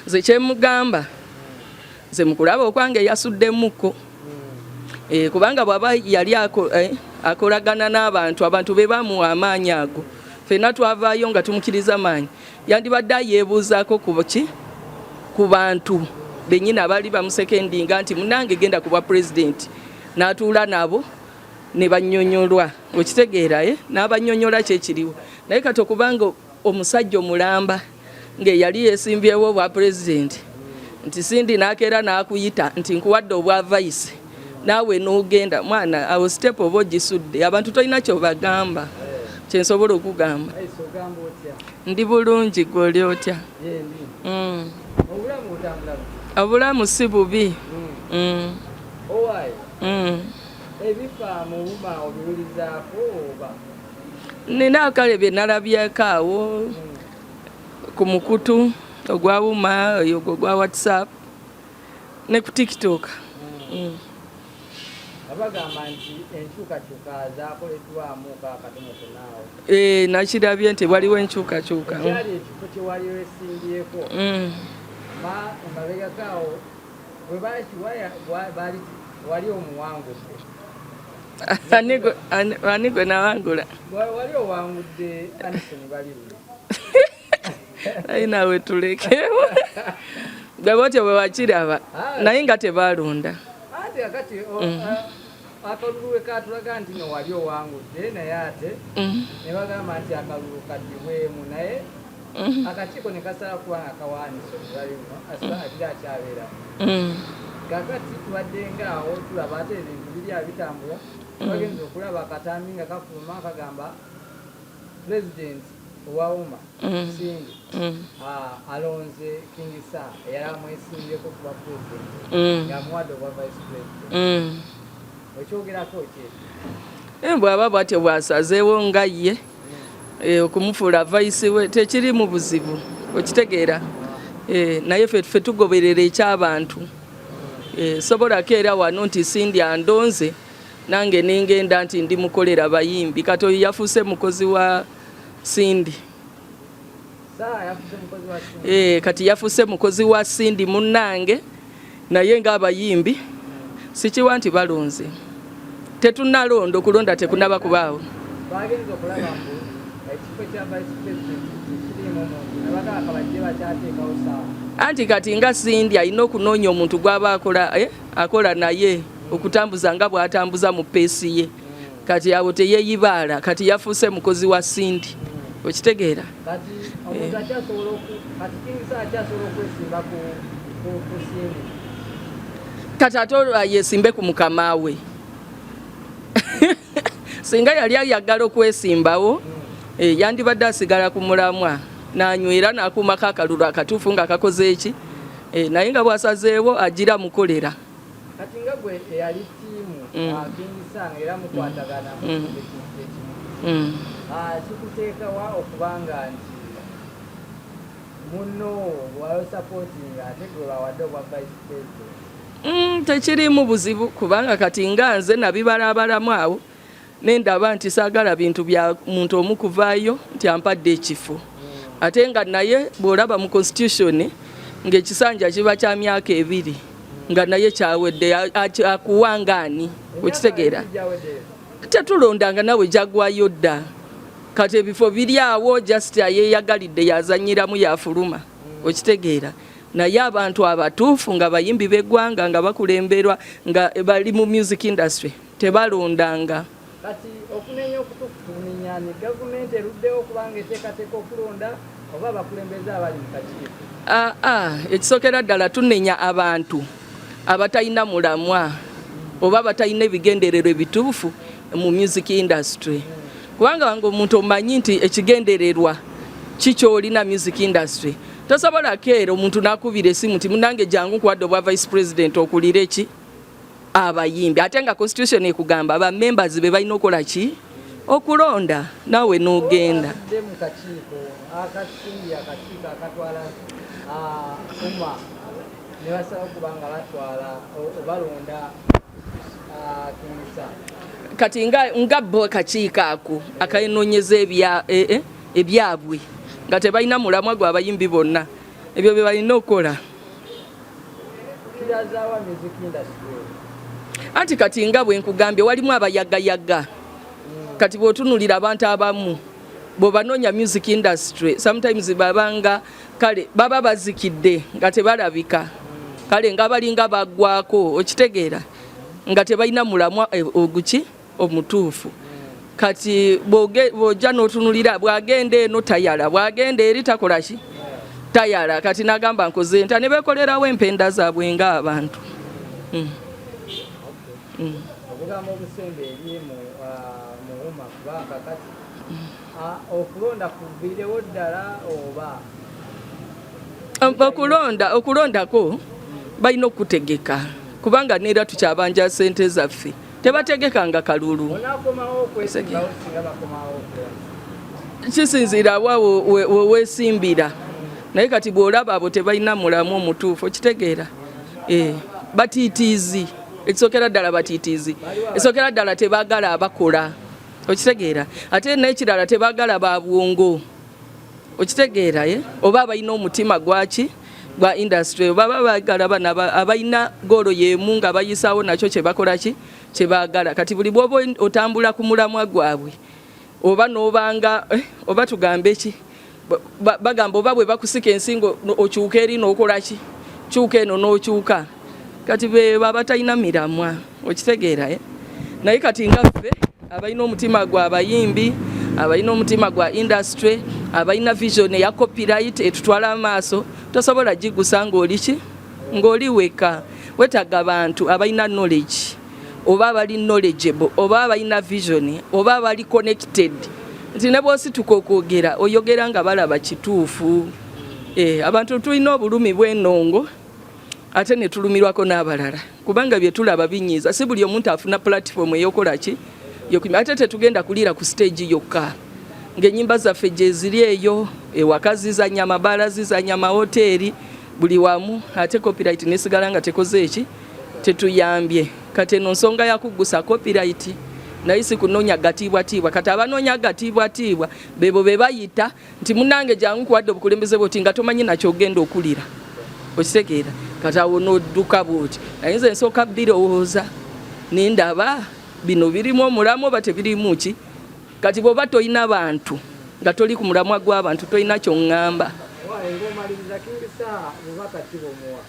Nze kyemugamba nze mukulaba okwange yasuddemuko kubanga bwaba yali akolagana n'abantu abantu be bamuwa amaanyi ago ffenna twavaayo nga tumukiriza maanyi yandibadde yeebuuzaako ku bantu bennyini abaali bamusekendinga nti munange genda kuba pulezidenti n'atuula nabo ne bannyonnyolwa okitegeera n'abannyonnyola kyekiriwo naye kati okubanga omusajja omulamba ng'eyali yeesimbyewo obwa pulezidenti nti Sindi n'akeera n'akuyita nti nkuwadde obwa vice naawe n'ogenda mwana awo step oba ogisudde abantu tolina kyobagamba kyensobola okugamba ndi bulungi gwe oli otya obulamu si bubi nina akale bye nalabyeko awo ku mukutu ogwa Wuma ogwo gwa WhatsApp ne ku TikTok abagamba nti enkyukakyuka zaakoleddwamu kakatonoto naawe nakirabye nti waliwo enkyukakyuka kyali ekifo kye wali weesimbyeko emabegakaawo wali omuwangudde ani gwe nawangula wali owangudde Anisoni Balirwe ayina wetulekewo gwe botyo bwe wakiraba naye nga tebalonda anti akati akalulu katulaga nti no wali owangudde naye ate ne bagamba nti akalulu kaddibwemu naye akakiiko ne kasala kuba akawaaniso balimo atira akyabeera kakati tubadde ngaawo tulaba ate ebintu biri abitambula bagenza okulaba akatambi nga kafuluma kagamba pulezidenti owawuma Sindi alonze King Saha eyali amwesimbyeko kuba pulezidenti ng'amuwadde obwa vice president okyogerako ki bw'aba bwatyo bwasazeewo nga ye okumufuula vice we tekiri mu buzibu okitegeera naye ffe tugoberera eky'abantu sobolako era wano nti Sindi andonze nange nengenda nti ndi mukolera bayimbi kati oyo yafuuse mukozi wa Sindi kati yafuuse mukozi wa Sindi munnange naye ng'abayimbi sikiwa nti balonze tetunalonda okulonda tekunaba kubaawo bagenza okulaba mbu ekifo kya vice president kirimu omuntu nabagamba bajje bakyateekawo Saha anti kati nga Sindi alina okunoonya omuntu gw'aba akola naye okutambuza nga bw'atambuza mu peesi ye kati abo teyeeyibaala kati yafuuse mukozi wa Sindi okitegeera kati omuntu akyasobola kati King Saha akyasobola okwesimba ku Sindi kati ate yeesimbe ku mukama we singa yali ayagala okwesimbawo yandibadde asigala ku mulamwa n'anywera n'akuumako akalulu akatuufu nga kakoze eki naye nga bwasazeewo agira mukolera kati nga gwe eyali ttiimu King Saha era mukwatagana kikuteekawa okubanga nti muno wayo supporting ate gwe bawadde obwa vice president tekirimu buzibu kubanga kati nga nze nabibalabalamu awo nendaba nti saagala bintu bya muntu omu kuvaayo nti ampadde ekifo ate nga naye bw'olaba mu constitution ng'ekisanja kiba kya myaka 2 nga naye kyawedde akuwangaani okitegeera tetulondanga nawe jagwayo dda kati ebifo biri awo just yeeyagalidde yazanyiramu yafuluma okitegeera naye abantu abatuufu nga bayimbi b'eggwanga nga bakulemberwa nga bali mu music industry tebalondanga kati okunenya okutukunenya ne gavumenti eruddewo okubanga eteekateeka okulonda oba abakulembeze abali mu kakiiko ekisookera ddala tunenya abantu abatalina mulamwa oba batalina ebigendererwa ebituufu mu music industry kubanga wange omuntu omanyi nti ekigendererwa kikyolina music industry tosobola keera omuntu nakubira esimu nti munange jangu nkuwadde obwa vice president okulira eki abayimbi ate nga constitution ekugamba aba members be balina okola ki okulonda naawe n'ogenda mu kakiiko akakiiko akatwala ne basaba okubanga batwala obalonda King Saha kati nga bo kakiiko ako akayinoonyeza ebyabwe nga tebalina mulamwa gwe abayimbi bonna ebyo bye balina okukola. Kirazawa music industry. Anti kati nga bwe nkugambye walimu abayagayaga. Kati bw'otunulira abantu abamu bw'obanoonya music industry sometimes babanga kale baba bazikidde nga tebalabika. Kale nga balinga baggwako okitegeera nga tebalina mulamwa oguki omutuufu. Kati bw'ojja n'otunulira bw'agenda eno tayala bw'agenda eri takola ki tayala. Kati nagamba nkoze nta ne beekolerawo empenda zaabwe ng'abantu. Okugamba obusembe eri muwuma kubanga kati okulonda kuviirewo ddala oba okulondako balina okutegeka kubanga neera tukyabanja ssente zaffe tebategekanga kalulu. Kisinziira wa weesimbira naye kati bw'olaba abo tebalina mulamu omutuufu okitegeera. Batiitiizi ekisookera ddala batiitiizi ekisookera ddala tebaagala abakola okitegeera ate n'ekirala tebaagala babwongo okitegeera oba abalina omutima gwaki gwa industry oba baagala bana abalina goolo y'emu nga bayisaawo nakyo kyebakola ki kyebaagala. Kati buli bw'oba otambula ku mulamwa gwabwe oba n'obanga oba tugambe ki bagamba oba bwe bakusika ensingo okyuka eri n'okola ki kyuka eno n'okyuka. Kati be baba talina miramwa okitegeera naye kati nga ffe abalina omutima gwa abayimbi abalina omutima gwa industry abalina vision eya copyright etutwala amaaso tosobola gigusa ng'oli ki ng'oli weka. Wetaaga bantu abalina knowledge oba abali knowledgeable oba abalina vision oba abali connected nti ne bw'osituka okwogera oyogera nga balaba kituufu. Abantu tulina obulumi bw'ennongo ate ne tulumirwako n'abalala kubanga bye tulaba binyiiza. Si buli omuntu afuna platform ey'okola ki ate tetugenda kuliira ku stage yokka ng'ennyimba zaffe gye ziri eyo ewaka zizanya amabaala zizanya amahoteri buli wamu ate copyright nesigala nga tekoze eki tetuyambye. Kati eno nsonga yakuggusa copyright naye si kunoonya gatiibwatiibwa. Kati abanoonya gatiibwatiibwa bebo be bayita nti munnange jangu kuwadde obukulembeze bwoti nga tomanyi nakyo ogenda okulira okitegeera. Kati awo n'odduka bwoti naye nze nsooka birowooza nindaba bino birimu omulamu oba tebirimu ki. Kati bw'oba tolina bantu nga toli ku mulamwa gw'abantu tolina ky'oŋŋamba. Ng'omaliriza King Saha bubaka ki bw'omuwa?